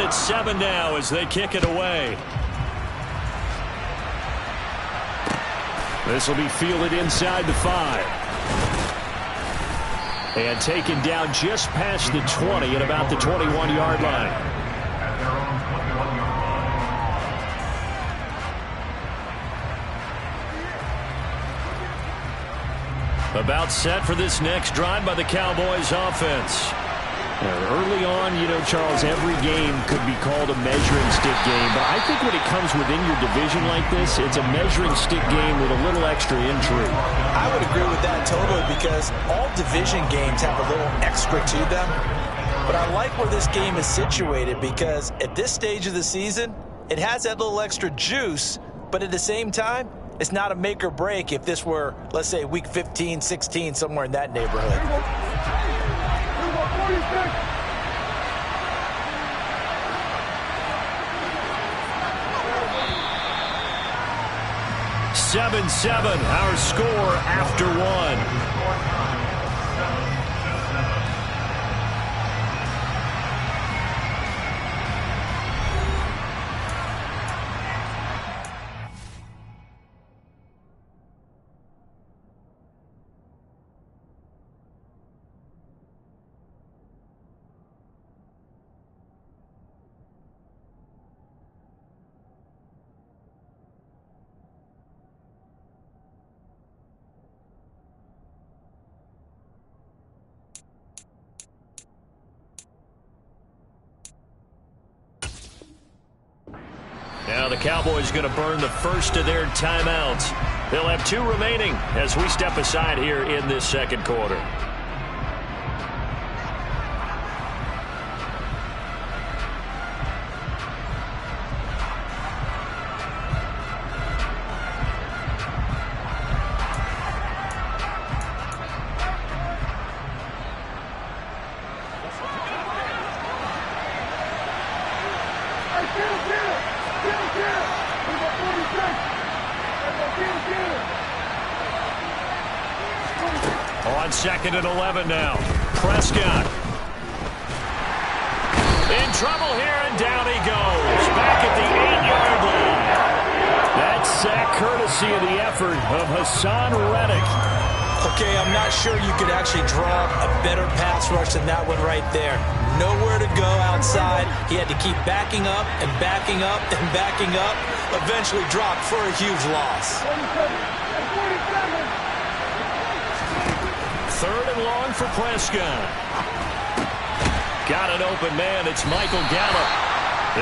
It's 7 now as they kick it away. This will be fielded inside the 5. And taken down just past the 20 at about the 21-yard line. About set for this next drive by the Cowboys offense. Early on, you know, Charles, every game could be called a measuring stick game. But I think when it comes within your division like this, it's a measuring stick game with a little extra intrigue. I would agree with that totally because all division games have a little extra to them. But I like where this game is situated because at this stage of the season, it has that little extra juice. But at the same time, it's not a make or break if this were, let's say, week 15, 16, somewhere in that neighborhood. 7-7, our score after 1. Now the Cowboys going to burn the first of their timeouts. They'll have 2 remaining as we step aside here in this second quarter. On 2nd and 11 now. Prescott. In trouble here, and down he goes. Back at the 8-yard line. That sack courtesy of the effort of Hassan Reddick. Okay, I'm not sure you could actually draw a better pass rush than that one right there. Nowhere to go outside. He had to keep backing up and backing up and backing up. Eventually dropped for a huge loss. 3rd and long for Prescott. Got an open man. It's Michael Gallup.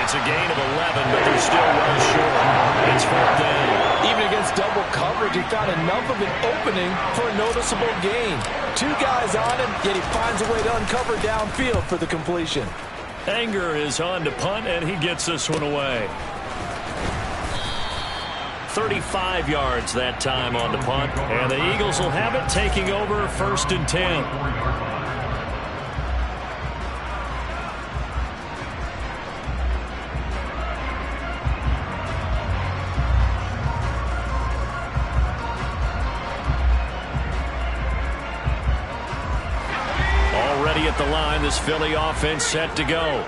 It's a gain of 11, but they're still well short. It's 4th down. Even against double coverage, he found enough of an opening for a noticeable gain. 2 guys on him, yet he finds a way to uncover downfield for the completion. Anger is on to punt, and he gets this one away. 35 yards that time on the punt, and the Eagles will have it, taking over 1st and 10. Already at the line, this Philly offense set to go.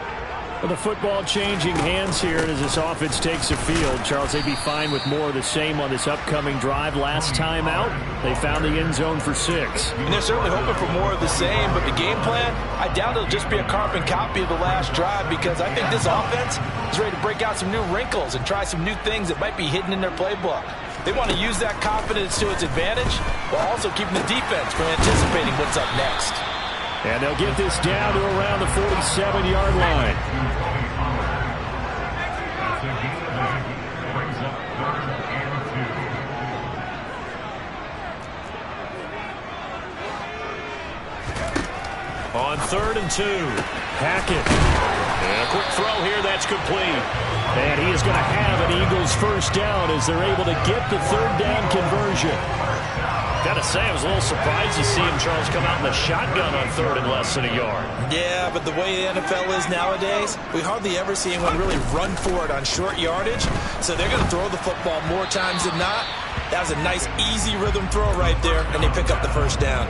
Well, the football changing hands here as this offense takes the field. Charles, they'd be fine with more of the same on this upcoming drive. Last time out, they found the end zone for 6. And they're certainly hoping for more of the same, but the game plan, I doubt it'll just be a carbon copy of the last drive because I think this offense is ready to break out some new wrinkles and try some new things that might be hidden in their playbook. They want to use that confidence to its advantage while also keeping the defense from anticipating what's up next. And they'll get this down to around the 47-yard line. On 3rd and 2, Hackett. And a quick throw here, that's complete. And he is going to have an Eagles first down as they're able to get the 3rd down conversion. Gotta say, I was a little surprised to see him, Charles, come out in the shotgun on 3rd and less than a yard. Yeah, but the way the NFL is nowadays, we hardly ever see anyone really run for it on short yardage. So they're going to throw the football more times than not. That was a nice, easy rhythm throw right there, and they pick up the first down.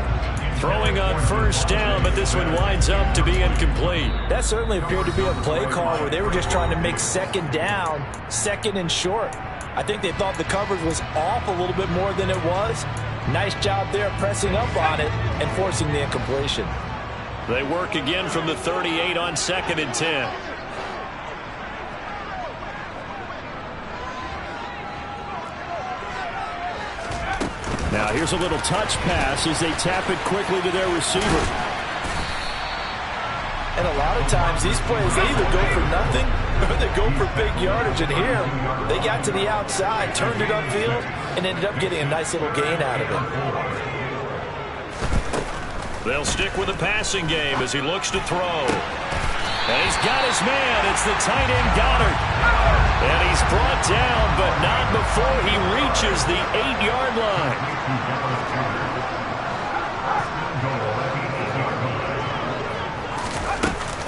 Throwing on first down, but this one winds up to be incomplete. That certainly appeared to be a play call where they were just trying to make second down, second and short. I think they thought the coverage was off a little bit more than it was. Nice job there pressing up on it and forcing the incompletion. They work again from the 38 on 2nd and 10. Now here's a little touch pass as they tap it quickly to their receiver. And a lot of times these plays, they either go for nothing or they go for big yardage. And here, they got to the outside, turned it upfield, and ended up getting a nice little gain out of it. They'll stick with the passing game as he looks to throw. And he's got his man. It's the tight end Goddard. And he's brought down, but not before he reaches the 8-yard line.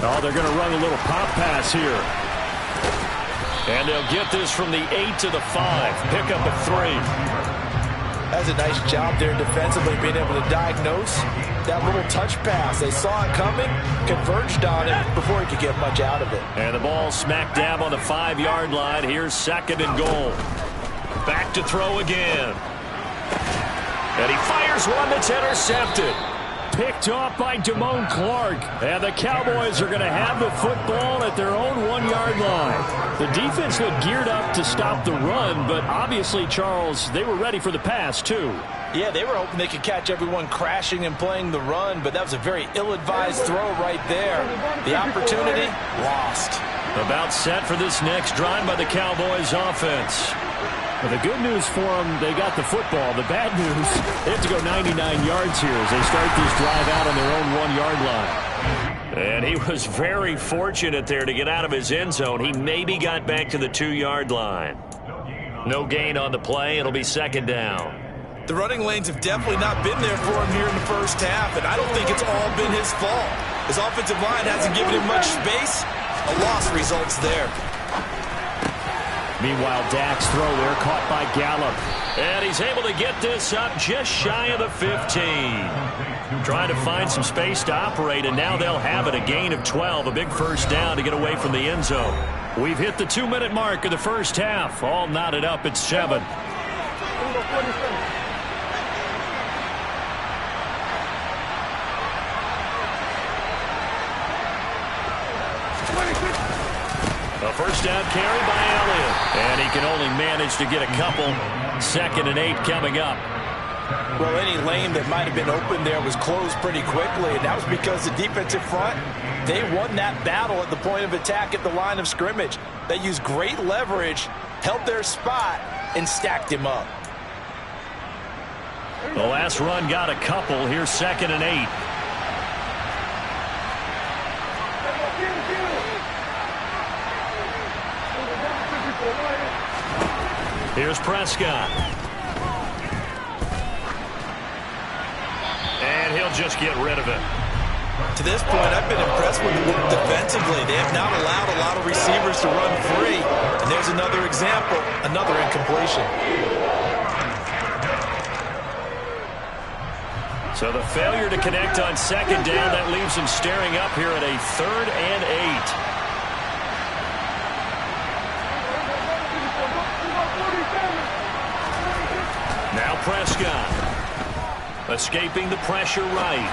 Oh, they're going to run a little pop pass here. And they'll get this from the 8 to the 5. Pick up a 3. That's a nice job there defensively, being able to diagnose that little touch pass. They saw it coming, converged on it before he could get much out of it. And the ball smack dab on the 5-yard line. Here's 2nd and goal. Back to throw again. And he fires one that's intercepted. Picked off by Damone Clark. And the Cowboys are going to have the football at their own 1-yard line. The defense looked geared up to stop the run, but obviously, Charles, they were ready for the pass, too. Yeah, they were hoping they could catch everyone crashing and playing the run, but that was a very ill-advised throw right there. The opportunity, lost. About set for this next drive by the Cowboys offense. Well, the good news for them, they got the football. The bad news, they have to go 99 yards here as they start this drive out on their own 1-yard line. And he was very fortunate there to get out of his end zone. He maybe got back to the 2-yard line. No gain on the play. It'll be 2nd down. The running lanes have definitely not been there for him here in the first half, and I don't think it's all been his fault. His offensive line hasn't given him much space. A loss results there. Meanwhile, Dak's throw there caught by Gallup. And he's able to get this up just shy of the 15. Trying to find some space to operate, and now they'll have it. A gain of 12, a big first down to get away from the end zone. We've hit the 2-minute mark of the first half. All knotted up at 7. A first down carry by Elliott. And he can only manage to get a couple. 2nd and 8 coming up. Well, any lane that might have been open there was closed pretty quickly, and that was because the defensive front, they won that battle at the point of attack at the line of scrimmage. They used great leverage, held their spot, and stacked him up. The last run got a couple. Here's 2nd and 8. Here's Prescott. And he'll just get rid of it. To this point, I've been impressed with the work defensively. They have not allowed a lot of receivers to run free. And there's another example, another incompletion. So the failure to connect on 2nd down, that leaves them staring up here at a 3rd and 8. Now Prescott, escaping the pressure right.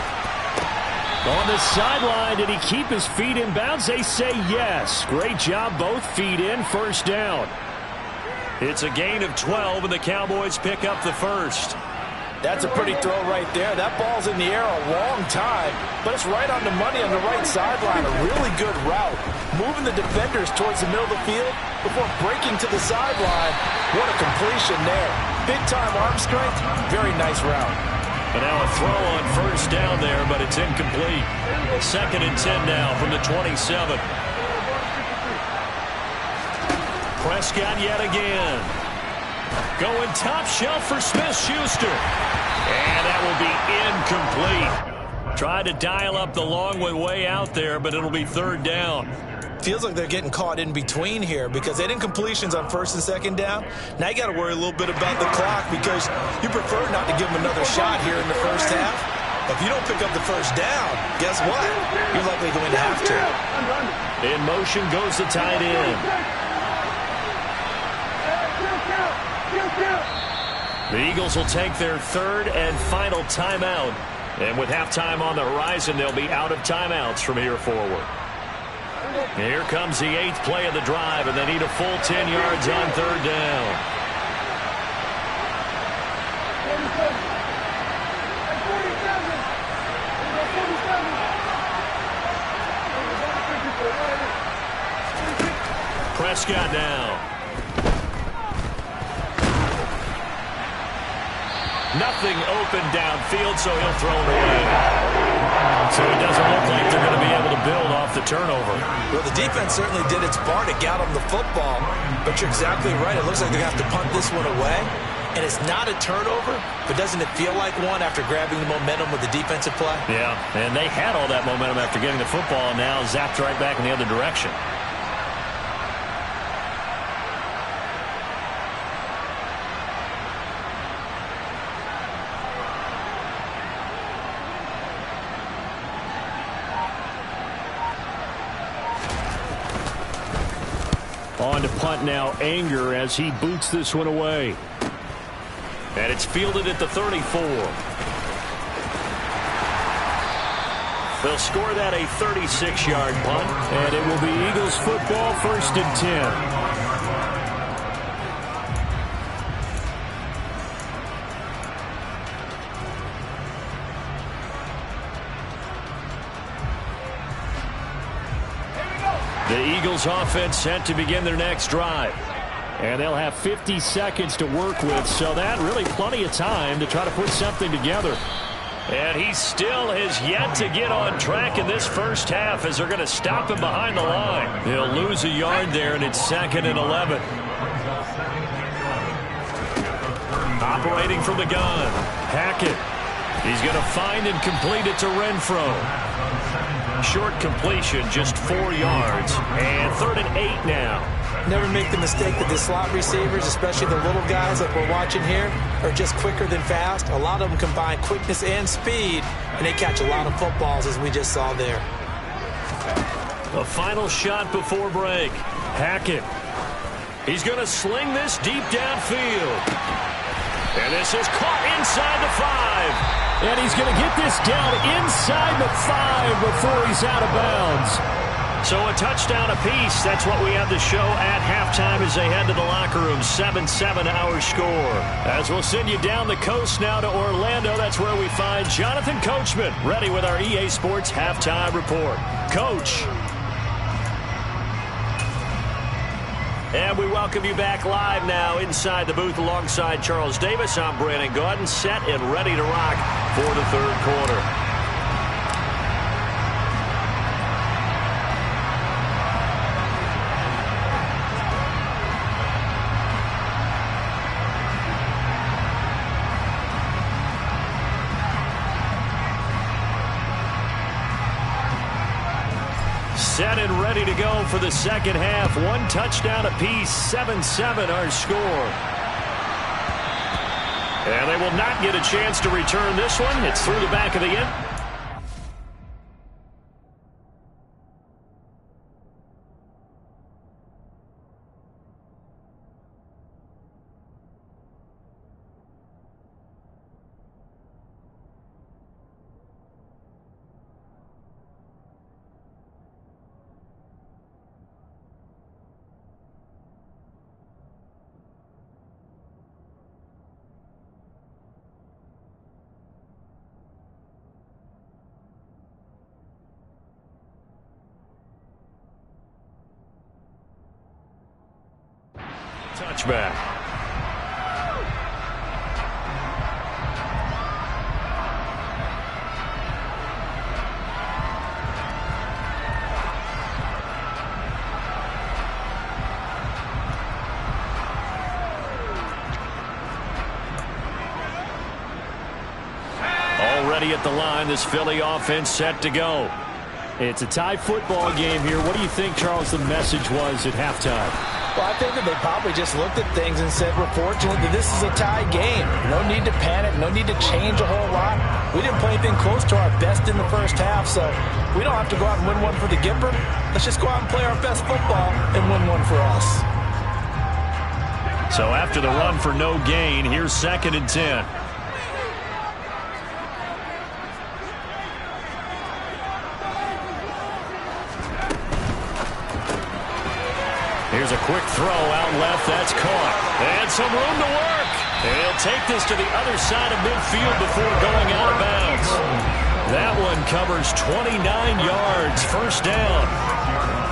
On the sideline, did he keep his feet in bounds? They say yes. Great job, both feet in, first down. It's a gain of 12, and the Cowboys pick up the first. That's a pretty throw right there. That ball's in the air a long time, but it's right on the money on the right sideline. A really good route. Moving the defenders towards the middle of the field before breaking to the sideline. What a completion there. Big-time arm strength. Very nice route. And now a throw on first down there, but it's incomplete. 2nd and 10 now from the 27. Prescott yet again. Going top shelf for Smith-Schuster. And that will be incomplete. Tried to dial up the long one way out there, but it'll be 3rd down. Feels like they're getting caught in between here because they had incompletions on 1st and 2nd down. Now you got to worry a little bit about the clock because you prefer not to give them another shot here in the first half. If you don't pick up the first down, guess what? You're likely going to have to. In motion goes the tight end. The Eagles will take their third and final timeout. And with halftime on the horizon, they'll be out of timeouts from here forward. Here comes the 8th play of the drive, and they need a full 10 yards on third down. Prescott now. Nothing open downfield, so he'll throw it away. So it doesn't look like they're going to be able to build off the turnover. Well, the defense certainly did its part to get them the football, but you're exactly right. It looks like they have to punt this one away, and it's not a turnover, but doesn't it feel like one after grabbing the momentum with the defensive play? Yeah, and they had all that momentum after getting the football, and now zapped right back in the other direction. On to punt now, Anger, as he boots this one away. And it's fielded at the 34. They'll score that a 36-yard punt, and it will be Eagles football, 1st and 10. The Eagles offense set to begin their next drive. And they'll have 50 seconds to work with, so that really plenty of time to try to put something together. And he still has yet to get on track in this first half as they're going to stop him behind the line. They'll lose a yard there, and it's 2nd and 11. Operating from the gun, Hackett. He's going to find and complete it to Renfro. Short completion, just 4 yards, and 3rd and 8 now. Never make the mistake that the slot receivers, especially the little guys that we're watching here, are just quicker than fast. A lot of them combine quickness and speed, and they catch a lot of footballs, as we just saw there. A final shot before break. Hackett. He's going to sling this deep downfield. And this is caught inside the 5. And he's going to get this down inside the 5 before he's out of bounds. So a touchdown apiece. That's what we have to show at halftime as they head to the locker room. 7-7 our score. As we'll send you down the coast now to Orlando. That's where we find Jonathan Coachman ready with our EA Sports halftime report. Coach. And we welcome you back live now inside the booth alongside Charles Davis. I'm Brandon Gaudin, set and ready to rock for the third quarter. Set and ready to go for the second half. One touchdown apiece, 7-7 our score. And they will not get a chance to return this one. It's through the back of the end. Touchback. Already at the line, this Philly offense set to go. It's a tie football game here. What do you think, Charles, the message was at halftime? Well, I think that they probably just looked at things and said, we're fortunate that this is a tie game. No need to panic, no need to change a whole lot. We didn't play anything close to our best in the first half, so we don't have to go out and win one for the Gipper. Let's just go out and play our best football and win one for us. So after the run for no gain, here's 2nd and 10. Here's a quick throw out left. That's caught. And some room to work. He'll take this to the other side of midfield before going out of bounds. That one covers 29 yards. First down.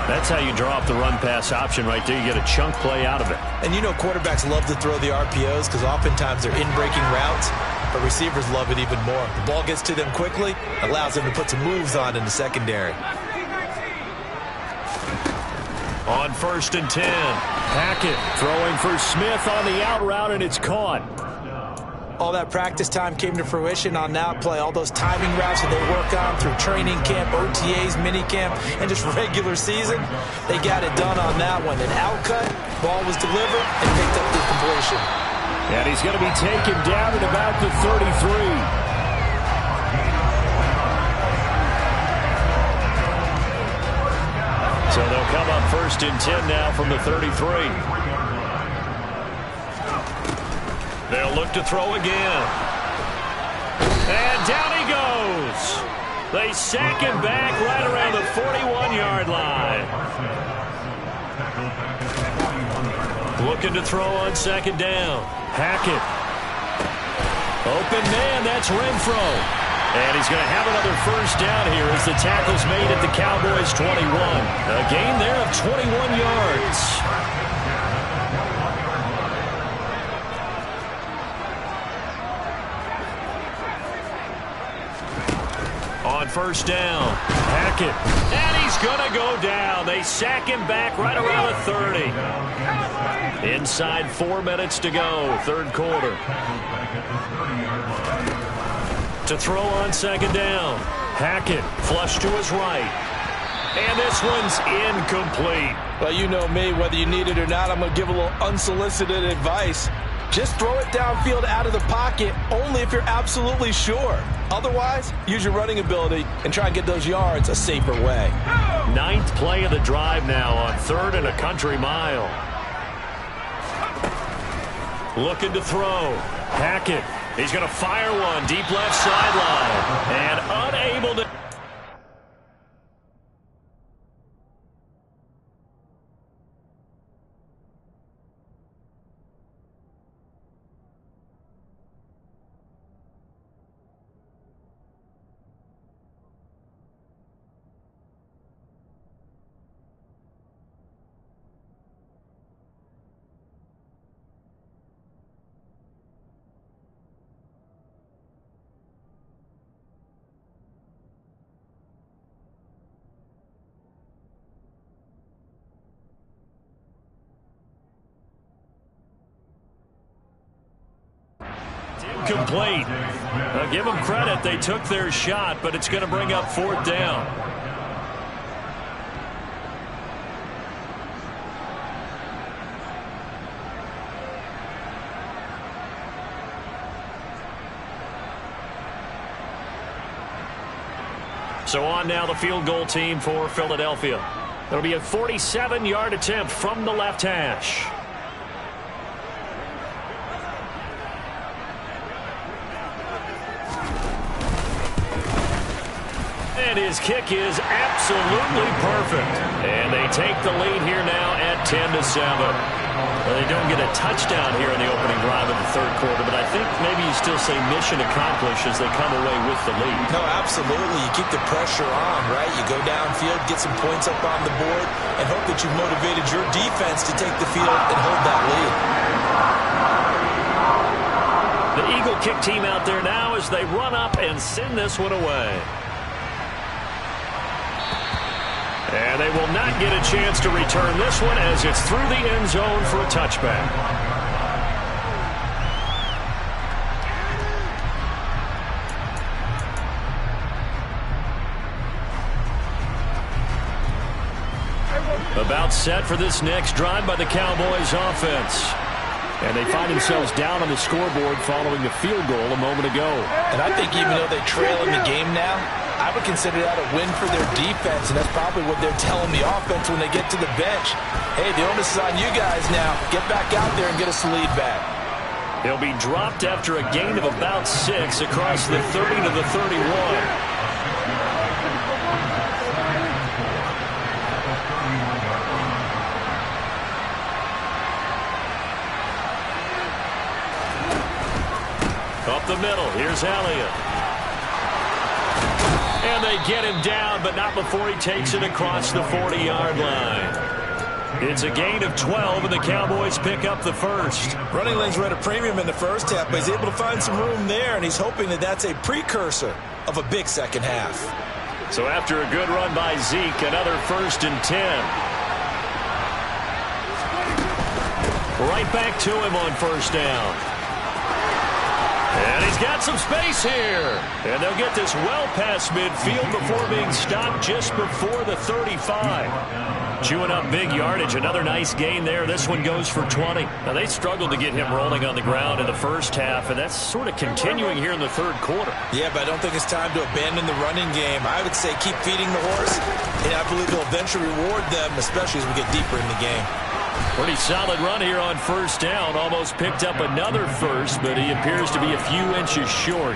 That's how you draw up the run-pass option right there. You get a chunk play out of it. And you know quarterbacks love to throw the RPOs because oftentimes they're in-breaking routes, but receivers love it even more. The ball gets to them quickly, allows them to put some moves on in the secondary. On 1st and 10, Hackett throwing for Smith on the out route, and it's caught. All that practice time came to fruition on that play. All those timing routes that they work on through training camp, OTAs, minicamp, and just regular season, they got it done on that one. An outcut, ball was delivered, and picked up the completion. And he's going to be taken down at about the 33. So they'll come up 1st and 10 now from the 33. They'll look to throw again. And down he goes. They sack him back right around the 41-yard line. Looking to throw on 2nd down. Hackett. Open man, that's Renfro. And he's going to have another first down here as the tackle's made at the Cowboys' 21. A gain there of 21 yards. On 1st down, Hackett. And he's going to go down. They sack him back right around the 30. Inside 4 minutes to go, 3rd quarter. To throw on 2nd down. Hackett flush to his right. And this one's incomplete. Well, you know me, whether you need it or not, I'm going to give a little unsolicited advice. Just throw it downfield out of the pocket only if you're absolutely sure. Otherwise, use your running ability and try and get those yards a safer way. 9th play of the drive now on 3rd and a country mile. Looking to throw. Hackett. He's going to fire one deep left sideline. And unable to... Complete. Give them credit. They took their shot, but it's going to bring up 4th down. So on now the field goal team for Philadelphia. It'll be a 47-yard attempt from the left hash. And his kick is absolutely perfect. And they take the lead here now at 10-7. Well, they don't get a touchdown here in the opening drive of the 3rd quarter, but I think maybe you still say mission accomplished as they come away with the lead. No, absolutely. You keep the pressure on, right? You go downfield, get some points up on the board, and hope that you've motivated your defense to take the field and hold that lead. The Eagle kick team out there now as they run up and send this one away. And they will not get a chance to return this one as it's through the end zone for a touchback. A About set for this next drive by the Cowboys offense. And they find themselves down on the scoreboard following the field goal a moment ago. And I think even though they trail in the game now, I would consider that a win for their defense, and that's probably what they're telling the offense when they get to the bench. Hey, the onus is on you guys now. Get back out there and get us the lead back. They'll be dropped after a gain of about 6 across the 30 to the 31. Up the middle, here's Elliott. And they get him down, but not before he takes it across the 40-yard line. It's a gain of 12, and the Cowboys pick up the first. Running lanes were at a premium in the first half, but he's able to find some room there, and he's hoping that that's a precursor of a big second half. So after a good run by Zeke, another 1st and 10. Right back to him on 1st down. And he's got some space here. And they'll get this well past midfield before being stopped just before the 35. Chewing up big yardage. Another nice gain there. This one goes for 20. Now, they struggled to get him rolling on the ground in the first half, and that's sort of continuing here in the third quarter. Yeah, but I don't think it's time to abandon the running game. I would say keep feeding the horse, and I believe they'll eventually reward them, especially as we get deeper in the game. Pretty solid run here on 1st down. Almost picked up another first, but he appears to be a few inches short.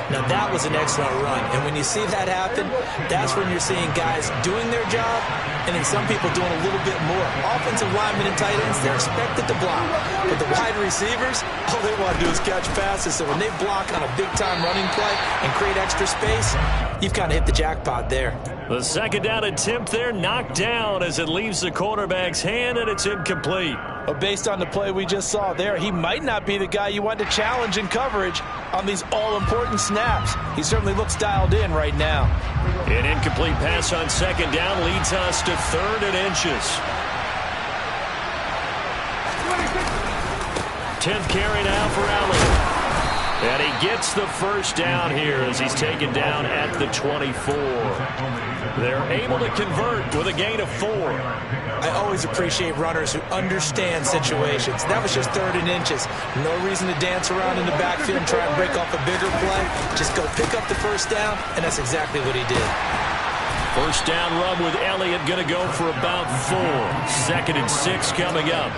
Now, that was an excellent run. And when you see that happen, that's when you're seeing guys doing their job and then some people doing a little bit more. Offensive linemen and tight ends, they're expected to block. But the wide receivers, all they want to do is catch passes. So when they block on a big-time running play and create extra space, you've kind of hit the jackpot there. The 2nd down attempt there knocked down as it leaves the quarterback's hand, and it's incomplete. But based on the play we just saw there, he might not be the guy you want to challenge in coverage on these all-important snaps. He certainly looks dialed in right now. An incomplete pass on 2nd down leads us to 3rd and inches. 10th carry now for Elliott. And he gets the 1st down here as he's taken down at the 24. They're able to convert with a gain of 4. I always appreciate runners who understand situations. That was just 3rd and inches. No reason to dance around in the backfield and try and break off a bigger play. Just go pick up the 1st down, and that's exactly what he did. 1st down run with Elliott going to go for about 4. 2nd and 6 coming up.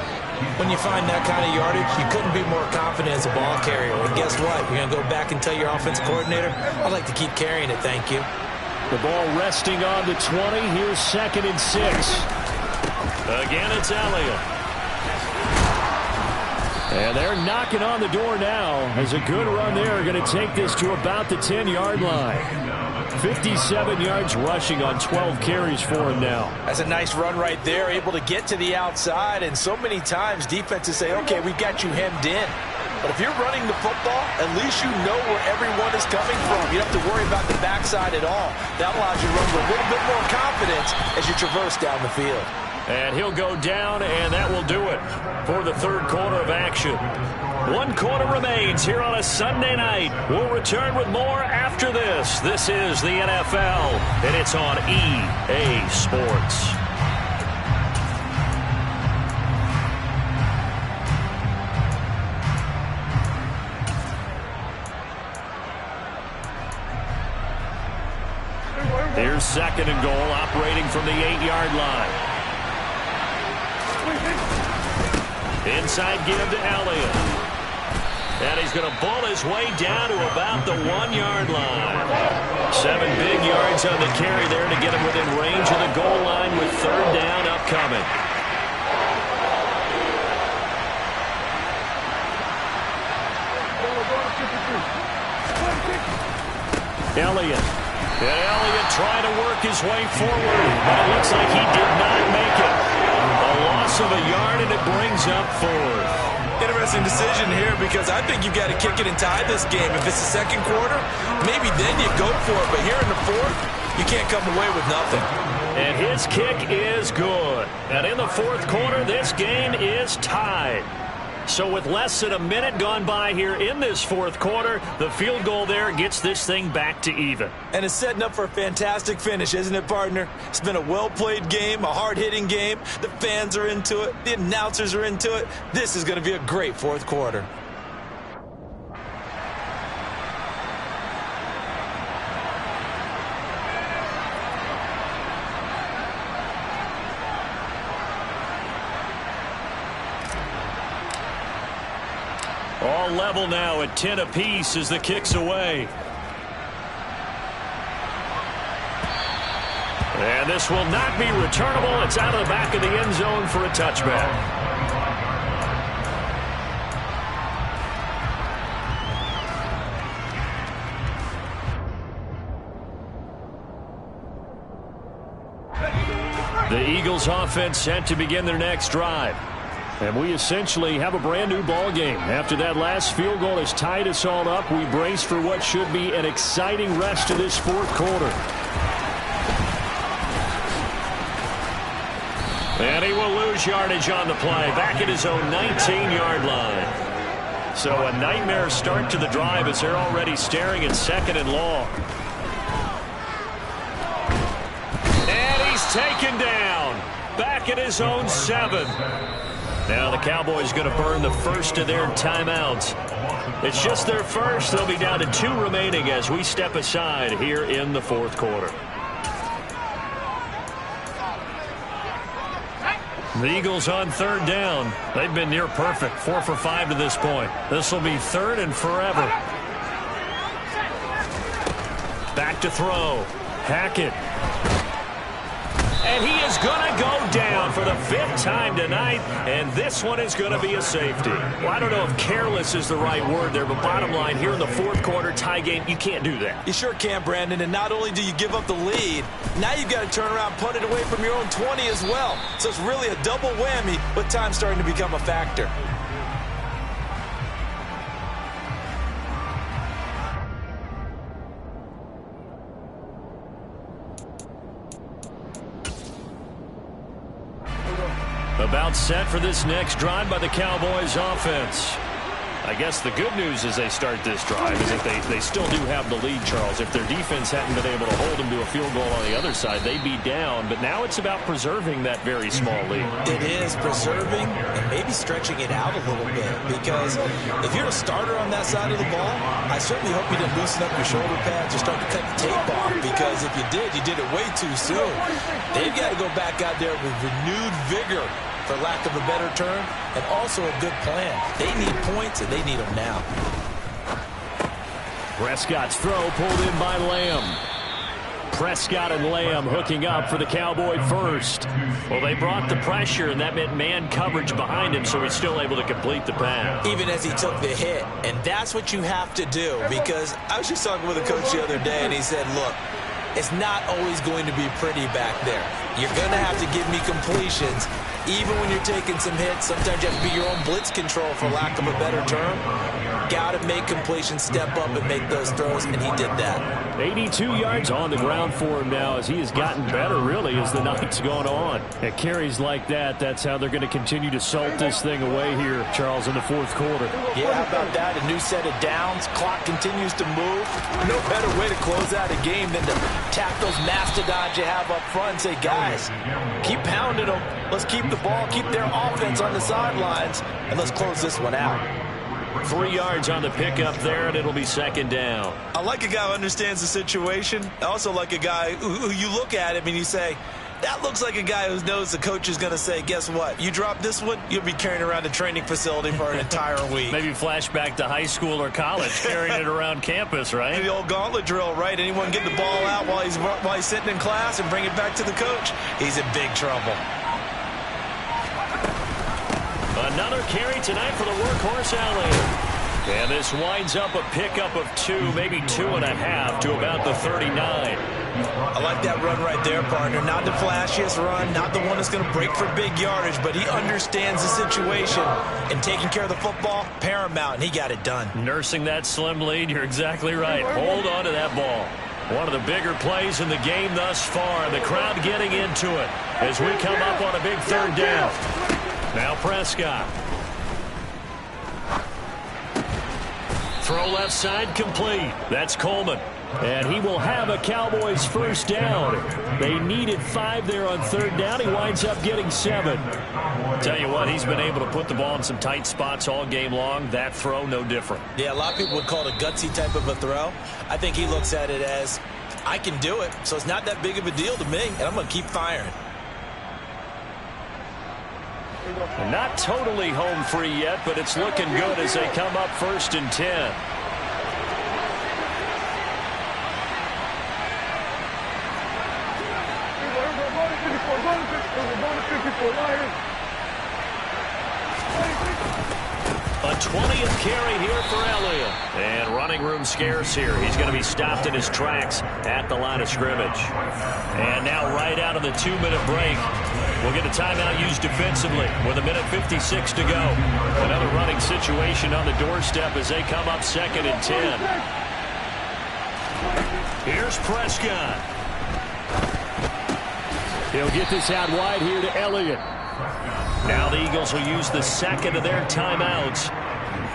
When you find that kind of yardage, you couldn't be more confident as a ball carrier. And guess what? You're going to go back and tell your offensive coordinator, I'd like to keep carrying it, thank you. The ball resting on the 20. Here's 2nd and 6. Again, it's Elliott. And they're knocking on the door now. As a good run there, going to take this to about the 10-yard line. 57 yards rushing on 12 carries for him now. That's a nice run right there, able to get to the outside. And so many times defenses say, okay, we got you hemmed in. But if you're running the football, at least you know where everyone is coming from. You don't have to worry about the backside at all. That allows you to run with a little bit more confidence as you traverse down the field. And he'll go down, and that will do it for the 3rd quarter of action. 1 quarter remains here on a Sunday night. We'll return with more after this. This is the NFL, and it's on EA Sports. Here's 2nd and goal, operating from the 8-yard line. Inside give to Elliott. And he's going to bull his way down to about the 1-yard line. 7 big yards on the carry there to get him within range of the goal line with 3rd down upcoming. Elliott. And Elliott trying to work his way forward, but it looks like he did not make it. A loss of a yard, and it brings up 4th. Interesting decision here because I think you've got to kick it and tie this game. If it's the 2nd quarter, maybe then you go for it. But here in the 4th, you can't come away with nothing. And his kick is good. And in the 4th quarter, this game is tied. So with less than a minute gone by here in this fourth quarter, the field goal there gets this thing back to even. And it's setting up for a fantastic finish, isn't it, partner? It's been a well-played game, a hard-hitting game. The fans are into it. The announcers are into it. This is going to be a great fourth quarter. All level now at 10 apiece as the kick's away. And this will not be returnable. It's out of the back of the end zone for a touchback. The Eagles offense set to begin their next drive. And we essentially have a brand new ball game. After that last field goal has tied us all up, we brace for what should be an exciting rest of this fourth quarter. And he will lose yardage on the play, back at his own 19-yard line. So a nightmare start to the drive as they're already staring at second and long. And he's taken down, back at his own 7. Now the Cowboys going to burn the first of their timeouts. It's just their first. They'll be down to 2 remaining as we step aside here in the fourth quarter. The Eagles on third down. They've been near perfect. 4 for 5 to this point. This will be third and forever. Back to throw. Hackett. And he is going to go down for the 5th time tonight, and this one is going to be a safety. Well, I don't know if careless is the right word there, but bottom line, here in the fourth quarter tie game, you can't do that. You sure can, Brandon, and not only do you give up the lead, now you've got to turn around, punt it away from your own 20 as well. So it's really a double whammy with time starting to become a factor. About set for this next drive by the Cowboys offense. I guess the good news as they start this drive is that they still do have the lead, Charles. If their defense hadn't been able to hold them to a field goal on the other side, they'd be down. But now it's about preserving that very small lead. It is preserving and maybe stretching it out a little bit. Because if you're a starter on that side of the ball, I certainly hope you didn't loosen up your shoulder pads or start to cut the tape off. Because if you did it way too soon. They've got to go back out there with renewed vigor, for lack of a better term, and also a good plan. They need points, and they need them now. Prescott's throw pulled in by Lamb. Prescott and Lamb hooking up for the Cowboy first. Well, they brought the pressure, and that meant man coverage behind him, so he's still able to complete the pass. Even as he took the hit, and that's what you have to do, because I was just talking with a coach the other day, and he said, look, it's not always going to be pretty back there. You're going to have to give me completions. Even when you're taking some hits, sometimes you have to be your own blitz control, for lack of a better term. Got to make completions, step up and make those throws, and he did that. 82 yards on the ground for him now as he has gotten better, really, as the night's gone on. At carries like that, that's how they're going to continue to salt this thing away here, Charles, in the fourth quarter. Yeah, how about that? A new set of downs. Clock continues to move. No better way to close out a game than to tap those mastodons you have up front and say, guys, keep pounding them. Let's keep the ball, keep their offense on the sidelines, and let's close this one out. 3 yards on the pickup there, and it'll be second down. I like a guy who understands the situation. I also like a guy who you look at him and you say, that looks like a guy who knows the coach is going to say, guess what? You drop this one, you'll be carrying around a training facility for an entire week. Maybe flashback to high school or college, carrying it around campus, right? The old gauntlet drill, right? Anyone get the ball out while he's sitting in class and bring it back to the coach? He's in big trouble. Another carry tonight for the workhorse Elliott. And this winds up a pickup of 2, maybe 2.5 to about the 39. I like that run right there, partner. Not the flashiest run, not the one that's going to break for big yardage, but he understands the situation, and taking care of the football, paramount, and he got it done. Nursing that slim lead, you're exactly right. Hold on to that ball. One of the bigger plays in the game thus far. The crowd getting into it as we come up on a big third down. Now Prescott. throw left side complete. That's Coleman. And he will have a Cowboys first down. They needed 5 there on third down. He winds up getting 7. Tell you what, he's been able to put the ball in some tight spots all game long. That throw, no different. Yeah, a lot of people would call it a gutsy type of a throw. I think he looks at it as, I can do it, so it's not that big of a deal to me, and I'm going to keep firing. Not totally home free yet, but it's looking good as they come up 1st and 10. A 20th carry here for Elliott. And running room scarce here. He's going to be stopped in his tracks at the line of scrimmage. And now right out of the 2-minute break, we'll get a timeout used defensively with 1:56 to go. Another running situation on the doorstep as they come up 2nd and 10. Here's Prescott. He'll get this out wide here to Elliott. Now the Eagles will use the second of their timeouts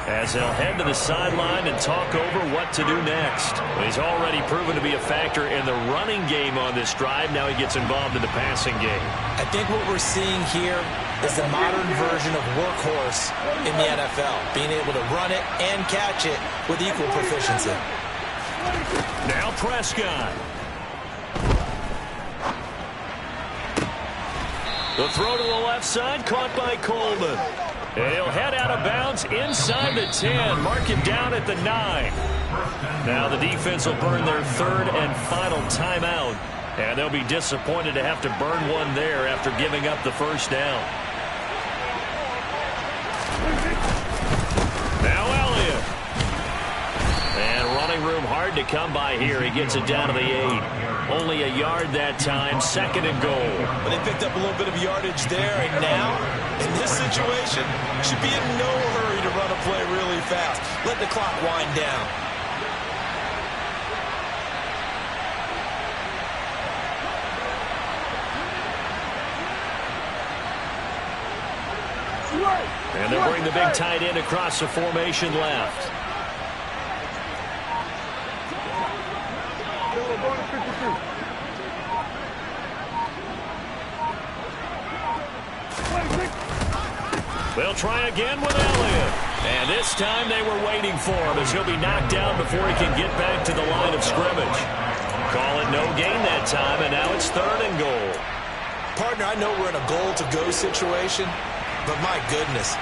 as they'll head to the sideline and talk over what to do next. He's already proven to be a factor in the running game on this drive. Now he gets involved in the passing game. I think what we're seeing here is the modern version of workhorse in the NFL, being able to run it and catch it with equal proficiency. Now Prescott. The throw to the left side, caught by Coleman. And he'll head out of bounds inside the 10. Mark him down at the 9. Now the defense will burn their 3rd and final timeout. And they'll be disappointed to have to burn one there after giving up the first down. Now Elliott. And running room hard to come by here. He gets it down to the 8. Only a yard that time, 2nd and goal. But they picked up a little bit of yardage there, and now, in this situation, should be in no hurry to run a play really fast. Let the clock wind down. And they'll bring the big tight end across the formation left. They'll try again with Elliott. And this time they were waiting for him as he'll be knocked down before he can get back to the line of scrimmage. Call it no gain that time, and now it's 3rd and goal. Partner, I know we're in a goal-to-go situation, but my goodness,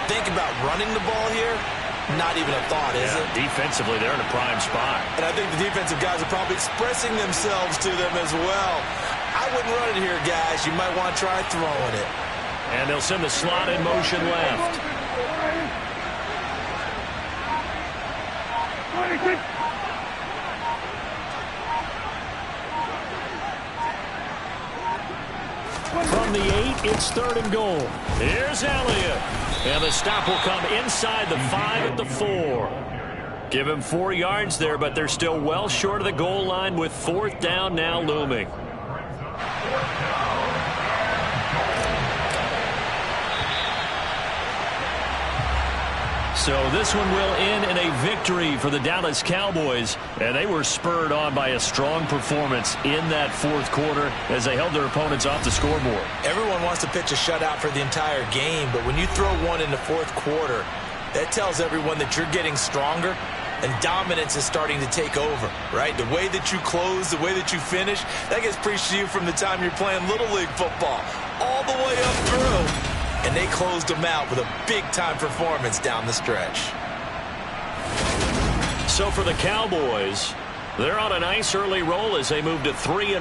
think about running the ball here. Not even a thought, is it? Defensively, they're in a prime spot. And I think the defensive guys are probably expressing themselves to them as well. I wouldn't run it here, guys. You might want to try throwing it. And they'll send the slot in motion left. From the 8, it's 3rd and goal. Here's Elliott. And the stop will come inside the 5 at the 4. Give him 4 yards there, but they're still well short of the goal line with 4th down now looming. So this one will end in a victory for the Dallas Cowboys, and they were spurred on by a strong performance in that 4th quarter as they held their opponents off the scoreboard. Everyone wants to pitch a shutout for the entire game, but when you throw one in the 4th quarter, that tells everyone that you're getting stronger and dominance is starting to take over, right? The way that you close, the way that you finish, that gets preached to you from the time you're playing Little League football all the way up through. And they closed them out with a big-time performance down the stretch. So for the Cowboys, they're on a nice early roll as they move to 3-1.